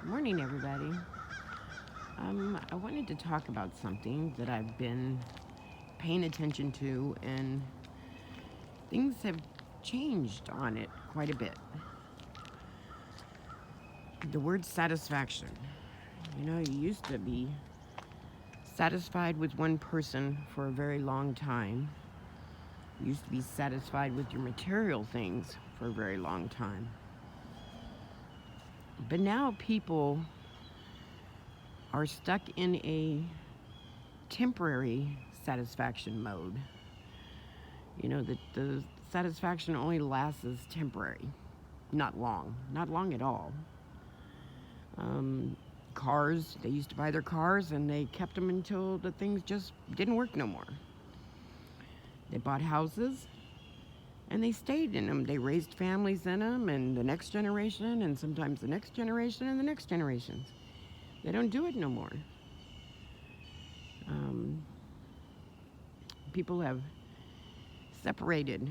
Morning, everybody. I wanted to talk about something that I've been paying attention to, and things have changed on it quite a bit. The word satisfaction. You used to be satisfied with one person for a very long time. You used to be satisfied with your material things for a very long time. But now people are stuck in a temporary satisfaction mode. The satisfaction only lasts as temporary, not long at all. Um, Cars, they used to buy their cars and they kept them until the things just didn't work no more. They bought houses and they stayed in them. They raised families in them, and the next generation, and sometimes the next generation, and the next generations. They don't do it no more. Um, People have separated.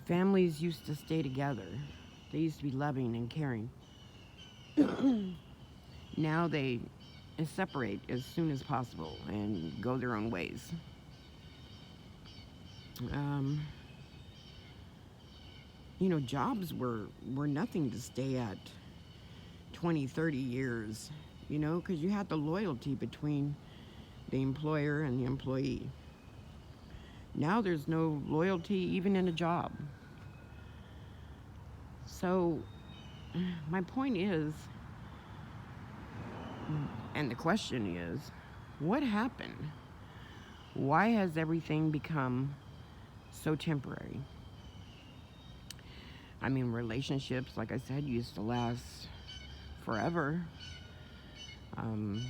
Families used to stay together. They used to be loving and caring. Now they separate as soon as possible and go their own ways. Um, Jobs were nothing to stay at 20, 30 years, because you had the loyalty between the employer and the employee. Now there's no loyalty even in a job. So, my point is, and the question is, what happened? Why has everything become so temporary? I mean, relationships, like I said, used to last forever. Um,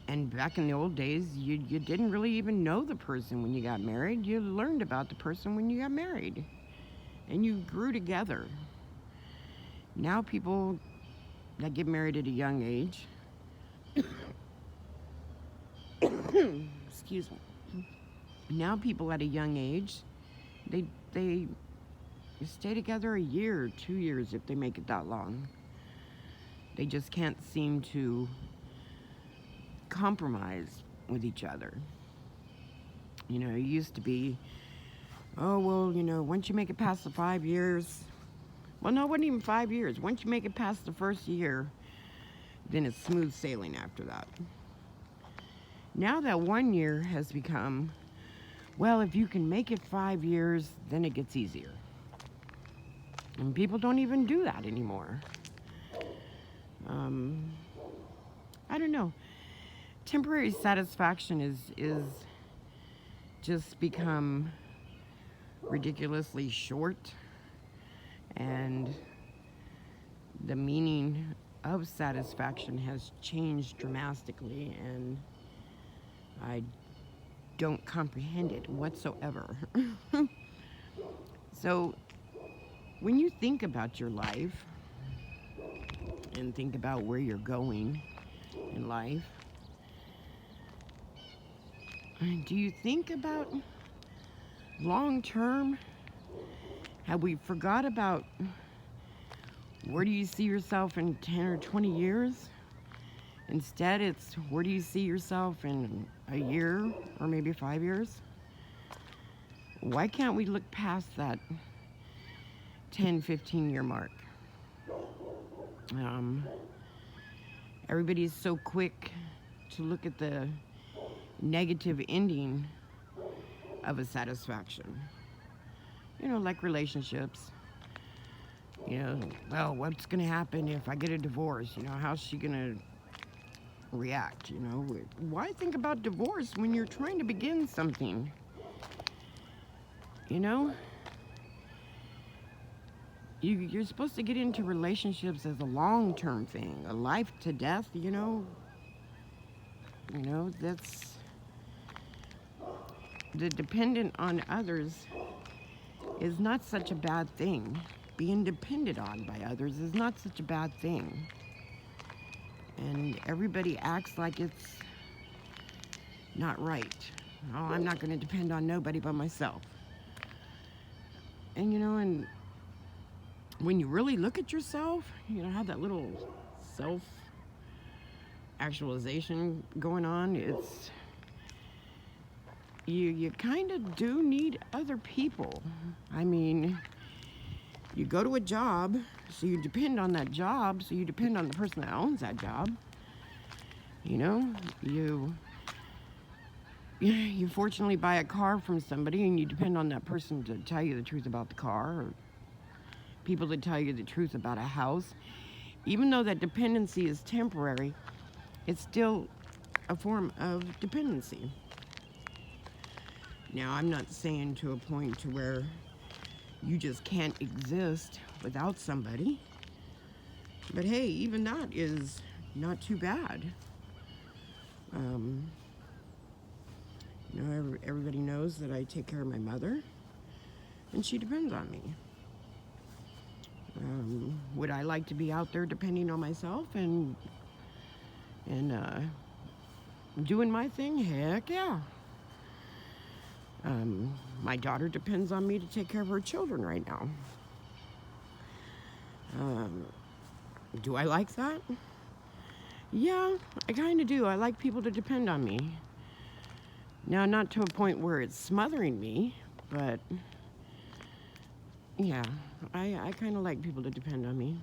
and back in the old days, you didn't really even know the person when you got married. You learned about the person when you got married. And you grew together. Now people that get married at a young age, excuse me. Now people at a young age, they stay together a year, 2 years if they make it that long. They just can't seem to compromise with each other. It used to be, oh, well, once you make it past the 5 years, well, no, it wasn't even 5 years. Once you make it past the first year, then it's smooth sailing after that. Now that 1 year has become, well, if you can make it 5 years, then it gets easier. And people don't even do that anymore. I don't know. Temporary satisfaction is just become ridiculously short, and the meaning of satisfaction has changed dramatically, and I don't comprehend it whatsoever. So, when you think about your life and think about where you're going in life, do you think about long term? Have we forgot about where do you see yourself in 10 or 20 years? Instead, it's where do you see yourself in a year or maybe 5 years? Why can't we look past that 10, 15-year mark? Everybody's so quick to look at the negative ending of a satisfaction. Like relationships. Well, what's going to happen if I get a divorce? How's she going to react? Why think about divorce when you're trying to begin something? You're supposed to get into relationships as a long-term thing, a life to death, that's the dependent on others is not such a bad thing. Being depended on by others is not such a bad thing. And everybody acts like it's not right. Oh, I'm not going to depend on nobody but myself. And when you really look at yourself, have that little self actualization going on, it's you kind of do need other people. I mean, you go to a job, so you depend on that job, so you depend on the person that owns that job. You fortunately buy a car from somebody, and you depend on that person to tell you the truth about the car, or people to tell you the truth about a house. Even though that dependency is temporary, it's still a form of dependency. Now, I'm not saying to a point to where you just can't exist without somebody, but hey, even that is not too bad. Everybody knows that I take care of my mother, and she depends on me. Would I like to be out there depending on myself and doing my thing? Heck yeah. My daughter depends on me to take care of her children right now. Do I like that? Yeah, I kind of do. I like people to depend on me. Now, not to a point where it's smothering me, but yeah, I kind of like people to depend on me.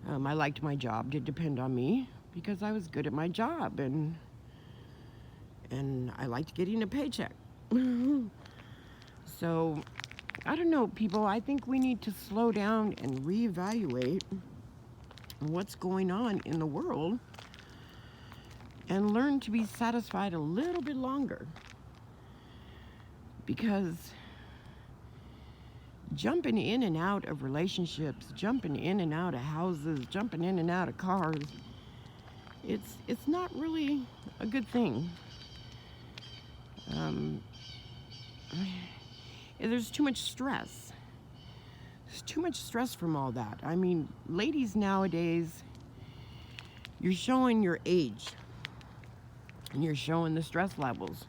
I liked my job to depend on me because I was good at my job, and I liked getting a paycheck. So, I don't know, people. I think we need to slow down and reevaluate what's going on in the world and learn to be satisfied a little bit longer. Because jumping in and out of relationships, jumping in and out of houses, jumping in and out of cars, it's not really a good thing. There's too much stress. There's too much stress from all that. I mean, ladies nowadays, you're showing your age and you're showing the stress levels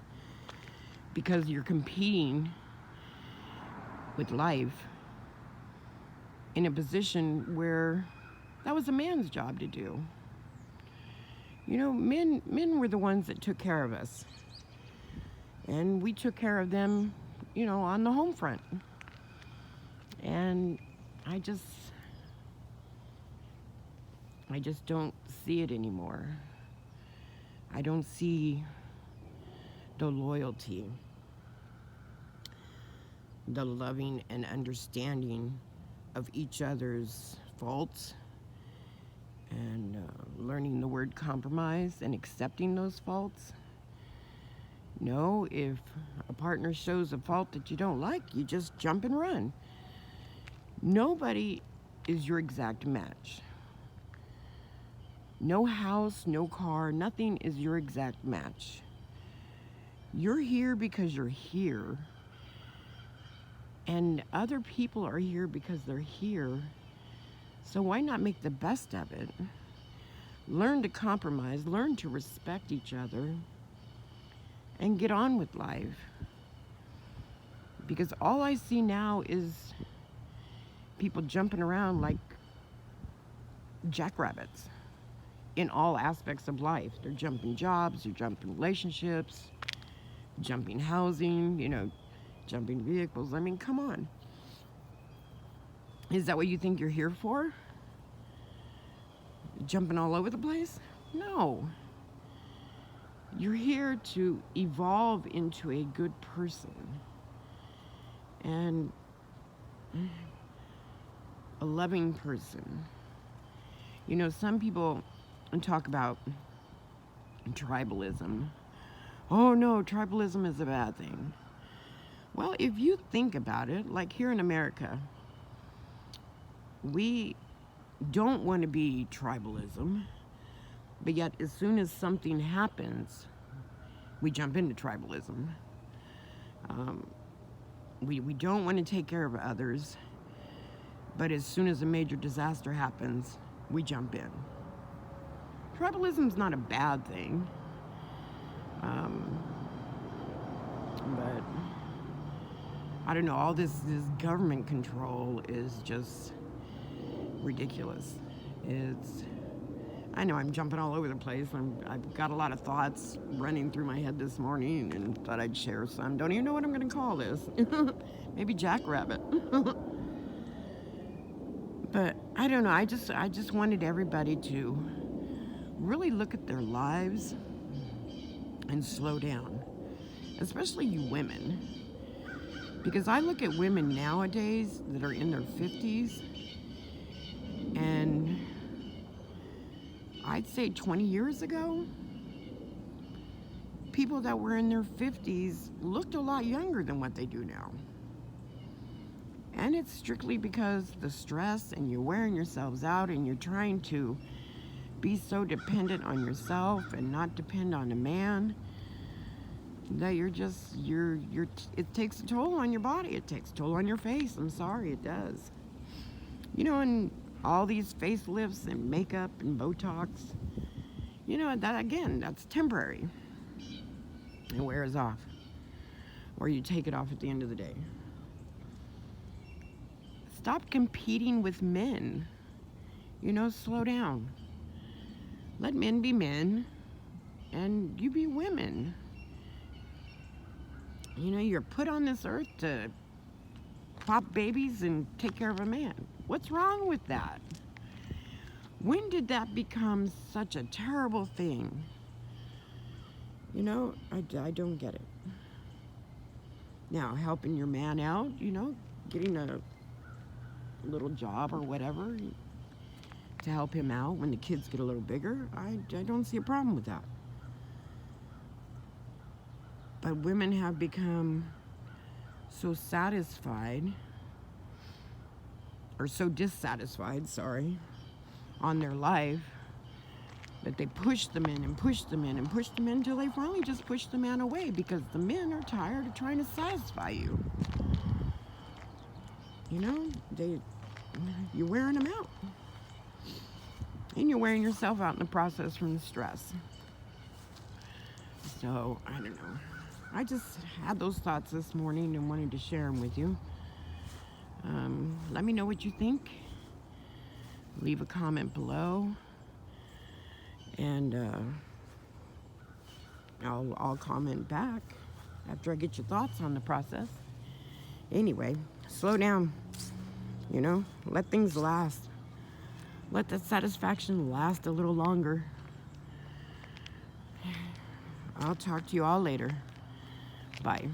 because you're competing with life in a position where that was a man's job to do. Men were the ones that took care of us, and we took care of them, on the home front. And I just don't see it anymore. I don't see the loyalty, the loving and understanding of each other's faults, and learning the word compromise and accepting those faults. No, if a partner shows a fault that you don't like, you just jump and run. Nobody is your exact match. No house, no car, nothing is your exact match. You're here because you're here. And other people are here because they're here. So why not make the best of it? Learn to compromise, learn to respect each other, and get on with life. Because all I see now is people jumping around like jackrabbits in all aspects of life. They're jumping jobs, they're jumping relationships, jumping housing, jumping vehicles. I mean, come on. Is that what you think you're here for? Jumping all over the place? No. You're here to evolve into a good person and a loving person. Some people talk about tribalism. Oh no, tribalism is a bad thing. Well, if you think about it, like here in America, we don't want to be tribalism, but yet as soon as something happens, we jump into tribalism. We don't want to take care of others, but as soon as a major disaster happens, we jump in. Tribalism's not a bad thing, but I don't know, all this government control is just ridiculous. It's, I know I'm jumping all over the place. I've got a lot of thoughts running through my head this morning and thought I'd share some. Don't even know what I'm going to call this. Maybe Jackrabbit. But I don't know. I just wanted everybody to really look at their lives and slow down, especially you women. Because I look at women nowadays that are in their 50s, and I'd say 20 years ago, people that were in their 50s looked a lot younger than what they do now. And it's strictly because the stress and you're wearing yourselves out and you're trying to be so dependent on yourself and not depend on a man that it takes a toll on your body. It takes a toll on your face. I'm sorry, it does. You know, and all these facelifts and makeup and Botox, you know, that's temporary. It wears off. Or you take it off at the end of the day. Stop competing with men. You know, slow down. Let men be men and you be women. You know, you're put on this earth to pop babies and take care of a man. What's wrong with that? When did that become such a terrible thing? You know, I don't get it. Now, helping your man out, you know, getting a little job or whatever to help him out when the kids get a little bigger, I don't see a problem with that. But women have become so satisfied, or so dissatisfied, sorry, on their life, that they push the men and push the men and push the men until they finally just push the man away because the men are tired of trying to satisfy you. You know, you're wearing them out. And you're wearing yourself out in the process from the stress. So, I don't know. I just had those thoughts this morning and wanted to share them with you. Let me know what you think. Leave a comment below. And I'll comment back after I get your thoughts on the process. Anyway, slow down. You know, let things last. Let the satisfaction last a little longer. I'll talk to you all later. Bye.